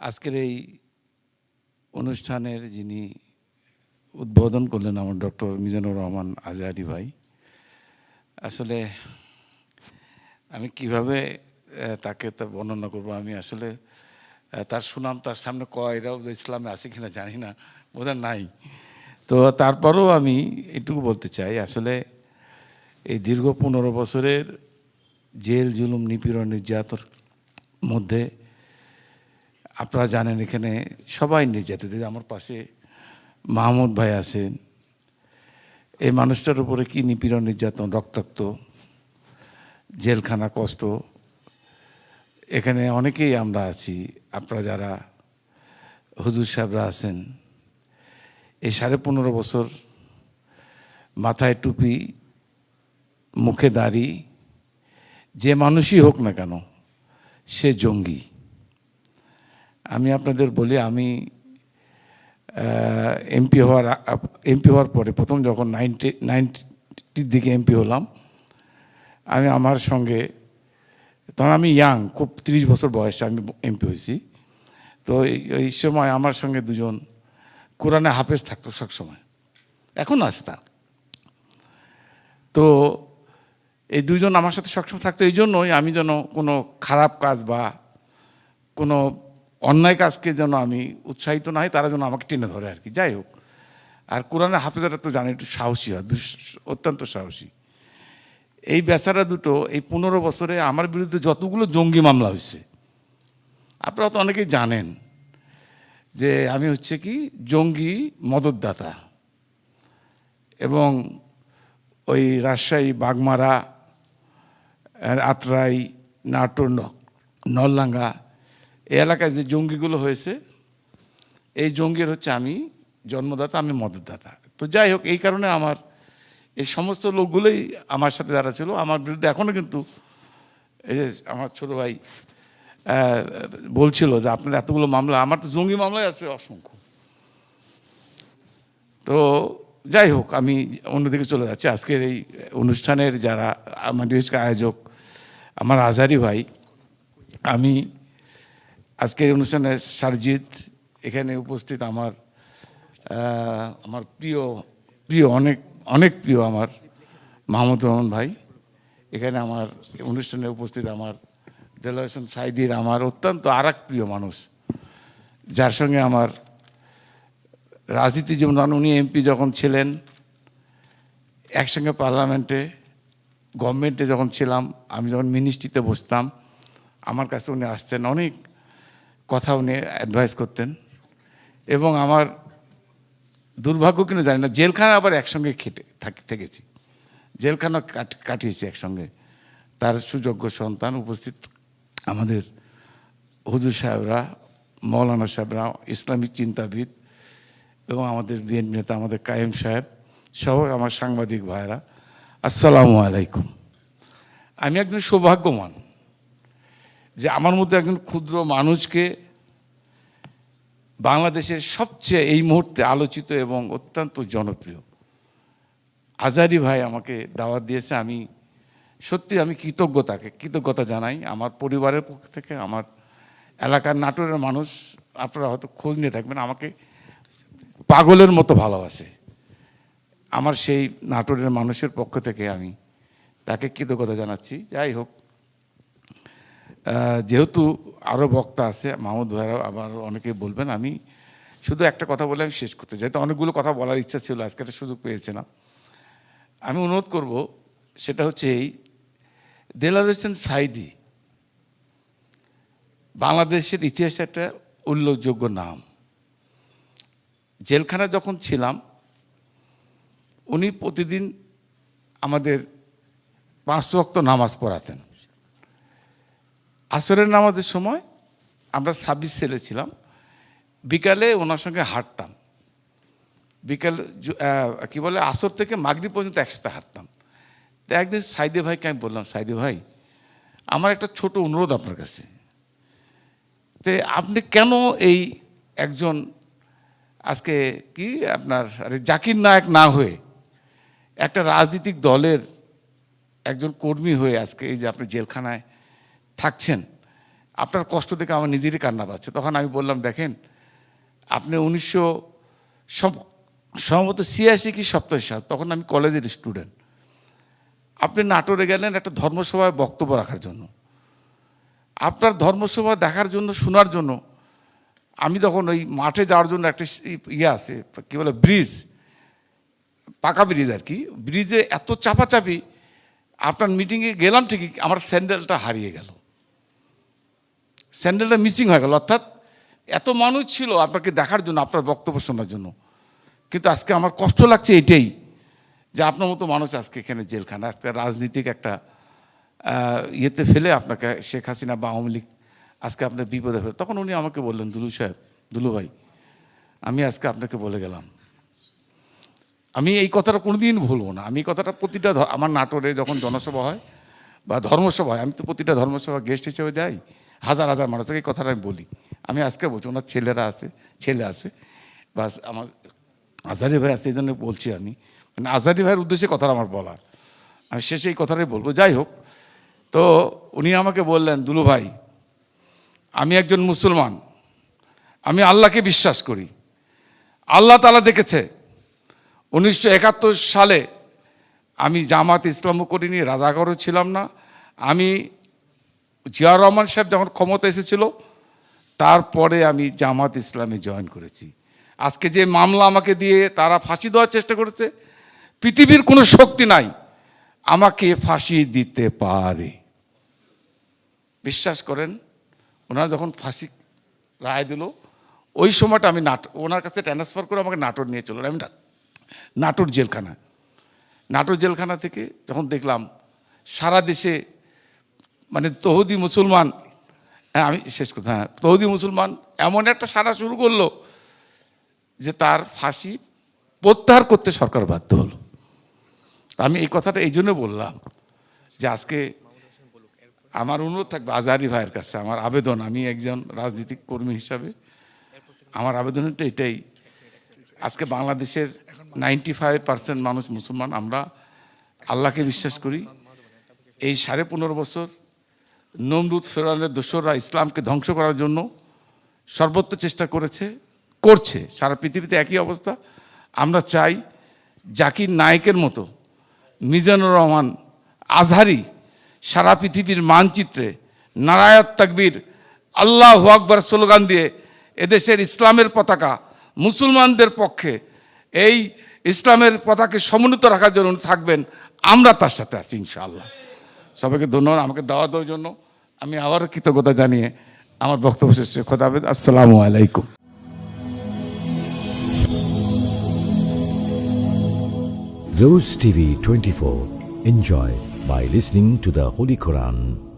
আজকের এই অনুষ্ঠানের যিনি উদ্বোধন করলেন আমার ডক্টর মিজানুর রহমান আজহারী ভাই, আসলে আমি কিভাবে তাকে তা বর্ণনা করব। আমি আসলে তার সুনাম তার সামনে কয়রাও ইসলামে আছে কিনা জানি না, বোধহয় নাই। তো তারপরেও আমি এটুকু বলতে চাই, আসলে এই দীর্ঘ 15 বছরের জেল জুলুম নিপীড়ন নির্যাতন মধ্যে আপনারা জানেন এখানে সবাই নির্যাতিত। আমার পাশে মাহমুদ ভাই আছেন, এই মানুষটার উপরে কি নিপীড়ন নির্যাতন, রক্তাক্ত জেলখানা, কষ্ট। এখানে অনেকেই আমরা আছি, আপনারা যারা হুজুর সাহেবরা আছেন, এই 15.5 বছর মাথায় টুপি, মুখে দাড়ি, যে মানুষই হোক না কেন সে জঙ্গি। আমি আপনাদের বলি, আমি এমপি হওয়ার পরে প্রথম যখন 90-র দিকে এমপি হলাম, আমি আমার সঙ্গে, তখন আমি ইয়াং, খুব 30 বছর বয়সে আমি এমপি হয়েছি। তো এই সময় আমার সঙ্গে দুজন কোরআনে হাফেজ থাকতো সবসময়, এখন আছে তা। তো এই দুজন আমার সাথে সবসময় থাকতো, এই জন্যই আমি যেন কোনো খারাপ কাজ বা কোনো অন্যায় কাজকে যেন আমি উৎসাহিত না হই, তারা যেন আমাকে টেনে ধরে আর কি। যাই হোক, আর কোরআনে হাফেজরা তো জানি একটু সাহসী হয়, অত্যন্ত সাহসী। এই বেচারা দুটো এই 15 বছরে আমার বিরুদ্ধে যতগুলো জঙ্গি মামলা হয়েছে, আপনারা তো অনেকেই জানেন যে আমি হচ্ছে কি জঙ্গি মদতদাতা, এবং ওই রাজশাহী, বাগমারা, আত্রাই, নাটোর, নলডাঙ্গা এই এলাকায় যে জঙ্গিগুলো হয়েছে, এই জঙ্গির হচ্ছে আমি জন্মদাতা, আমি মদতদাতা। তো যাই হোক, এই কারণে আমার এই সমস্ত লোকগুলোই আমার সাথে যারা ছিল আমার বিরুদ্ধে এখনও কিন্তু, এই যে আমার ছোটো ভাই বলছিল যে আপনার এতগুলো মামলা, আমার তো জঙ্গি মামলায় আছে অসংখ্য। তো যাই হোক, আমি অন্যদিকে চলে যাচ্ছি। আজকের এই অনুষ্ঠানের যারা আমাদের আয়োজক, আমার আজহারী ভাই, আমি আজকের অনুষ্ঠানের সারজিৎ, এখানে উপস্থিত আমার আমার প্রিয় অনেক প্রিয় আমার মাহমুদ রহমান ভাই, এখানে আমার অনুষ্ঠানে উপস্থিত আমার দেলোয়ার হোসেন সাইদির, আমার অত্যন্ত আরেক প্রিয় মানুষ, যার সঙ্গে আমার রাজনীতি জীবন, উনি এমপি যখন ছিলেন, একসঙ্গে পার্লামেন্টে, গভর্নমেন্টে যখন ছিলাম, আমি যখন মিনিস্ট্রিতে বসতাম, আমার কাছে উনি আসতেন, অনেক কথা উনি অ্যাডভাইস করতেন। এবং আমার দুর্ভাগ্য কিনা জানি না, জেলখানা আবার একসঙ্গে থেকেছি, জেলখানা কাটিয়েছি একসঙ্গে। তার সুযোগ্য সন্তান উপস্থিত আমাদের হুজুর সাহেবরা, মৌলানা সাহেবরা, ইসলামিক চিন্তাবিদ, এবং আমাদের বিএনপি নেতা আমাদের কায়েম সাহেব সহ আমার সাংবাদিক ভাইরা, আসসালামু আলাইকুম। আমি একজন সৌভাগ্যবান যে আমার মতো একজন ক্ষুদ্র মানুষকে বাংলাদেশের সবচেয়ে এই মুহূর্তে আলোচিত এবং অত্যন্ত জনপ্রিয় আজহারী ভাই আমাকে দাওয়াত দিয়েছে। আমি সত্যি আমি কৃতজ্ঞতা জানাই আমার পরিবারের পক্ষ থেকে, আমার এলাকার নাটোরের মানুষ, আপনারা হয়তো খোঁজ নিয়ে থাকবেন, আমাকে পাগলের মতো ভালোবাসে। আমার সেই নাটোরের মানুষের পক্ষ থেকে আমি তাকে কৃতজ্ঞতা জানাচ্ছি। যাই হোক, যেহেতু আরও বক্তা আছে, মাহমুদ ভাইরাও আবার অনেকে বলবেন, আমি শুধু একটা কথা বলে আমি শেষ করতে চাই। তো অনেকগুলো কথা বলার ইচ্ছা ছিল, আজকে একটা সুযোগ পেয়েছিলাম। আমি অনুরোধ করব, সেটা হচ্ছে এই দেলোয়ার হোসেন সাইদি বাংলাদেশের ইতিহাসে একটা উল্লেখযোগ্য নাম। জেলখানা যখন ছিলাম, উনি প্রতিদিন আমাদের 5 ওয়াক্ত নামাজ পড়াতেন। আসরের নামাজের সময় আমরা 26 ছেলে ছিলাম, বিকালে ওনার সঙ্গে হাঁটতাম, বিকাল কি বলে আসর থেকে মাগরিব পর্যন্ত একসাথে হাঁটতাম। তো একদিন সাইদে ভাইকে আমি বললাম, সাইদে ভাই, আমার একটা ছোট অনুরোধ আপনার কাছে, তো আপনি কেন এই একজন আজকে কি আপনার জাকির নায়েক না হয়ে একটা রাজনৈতিক দলের একজন কর্মী হয়ে আজকে এই যে আপনি জেলখানায় থাকছেন, আপনার কষ্ট দেখে আমার নিজেরই কান্না পাচ্ছে। তখন আমি বললাম, দেখেন আপনি সম্ভবত 86 কি 87 সাল, তখন আমি কলেজের স্টুডেন্ট, আপনি নাটোরে গেলেন একটা ধর্মসভায় বক্তব্য রাখার জন্য। আপনার ধর্মসভা দেখার জন্য, শোনার জন্য আমি তখন ওই মাঠে যাওয়ার জন্য একটা ইয়ে আছে, কী বলে, ব্রিজ, পাকা ব্রিজ আর কি, ব্রিজে এত চাপাচাপি, আপনার মিটিংয়ে গেলাম ঠিকই, আমার স্যান্ডেলটা হারিয়ে গেল, স্যান্ডেলটা মিসিং হয়ে গেল। অর্থাৎ এত মানুষ ছিল আপনাকে দেখার জন্য, আপনার বক্তব্য শোনার জন্য। কিন্তু আজকে আমার কষ্ট লাগছে এটাই, যে আপনার মতো মানুষ আজকে এখানে জেলখানা, আজকে রাজনীতিক একটা ইয়েতে ফেলে আপনাকে শেখ হাসিনা বা আওয়ামী লীগ আজকে আপনার বিপদে ফেলে। তখন উনি আমাকে বললেন, দুলু ভাই, আমি আজকে আপনাকে বলে গেলাম, আমি এই কথাটা কোনোদিন ভুলবো না। আমি এই কথাটা প্রতিটা আমার নাটোরে যখন জনসভা হয় বা ধর্মসভা হয়, আমি তো প্রতিটা ধর্মসভা গেস্ট হিসেবে যাই, হাজার হাজার মানুষকে এই কথাটা আমি বলি। আমি আজকে বলছি, ওনার ছেলে আছে বা আমার আজারি ভাই আছে, এই জন্য বলছি আমি, মানে আজারি ভাইয়ের উদ্দেশ্যে কথাটা আমার বলার, আমি শেষে এই কথাটাই বলবো। যাই হোক, তো উনি আমাকে বললেন, দুলু ভাই, আমি একজন মুসলমান, আমি আল্লাহকে বিশ্বাস করি, আল্লাহ তাআলা দেখেছে 1971 সালে আমি জামাত ইসলামও করিনি, রাজাকারও ছিলাম না। আমি জিয়া রহমান সাহেব যখন ক্ষমতা এসেছিল তারপরে আমি জামাত ইসলামে জয়েন করেছি। আজকে যে মামলা আমাকে দিয়ে তারা ফাঁসি দেওয়ার চেষ্টা করেছে, পৃথিবীর কোনো শক্তি নাই আমাকে ফাঁসি দিতে পারে। বিশ্বাস করেন, ওনারা যখন ফাঁসি রায় দিল, ওই সময়টা আমি ওনার কাছে ট্রান্সফার করে আমাকে নাটোর নিয়ে চললেন। আমি নাটোর জেলখানা থেকে যখন দেখলাম সারা দেশে মানে তৌহিদি মুসলমান, আমি শেষ কথা, তৌহিদি মুসলমান এমন একটা সারা শুরু করলো যে তার ফাঁসি প্রত্যাহার করতে সরকার বাধ্য হলো। আমি এই কথাটা এই জন্য বললাম যে আজকে আমার অনুরোধ থাকবে আজারি ভাইয়ের কাছে, আমার আবেদন, আমি একজন রাজনৈতিক কর্মী হিসাবে আমার আবেদনটা এটাই, আজকে বাংলাদেশের 95% মানুষ মুসলমান, আমরা আল্লাহকে বিশ্বাস করি। এই 15.5 বছর নমরুদ ফেরাউনের দোসররা ইসলামকে ধ্বংস করার জন্য সর্বোচ্চ চেষ্টা করছে, সারা পৃথিবীতে একই অবস্থা। আমরা চাই জাকির নায়েকের মতো মিজানুর রহমান আজহারি সারা পৃথিবীর মানচিত্রে নারায়াত তাকবীর আল্লাহু আকবার স্লোগান দিয়ে এদেশের ইসলামের পতাকা, মুসলমানদের পক্ষে এই ইসলামের পতাকাকে সমুন্নত রাখার জন্য থাকবেন, আমরা তার সাথে আছি ইনশাআল্লাহ। সবাইকে ধন্যবাদ আমাকে দাওয়াত দেওয়ার জন্য। আমি আবারও কৃতজ্ঞতা জানিয়ে আমার বক্তব্য শেষ করছি। খোদা হাফেজ, আসসালামু আলাইকুম। Rose TV 24. Enjoy by listening to the Holy Quran.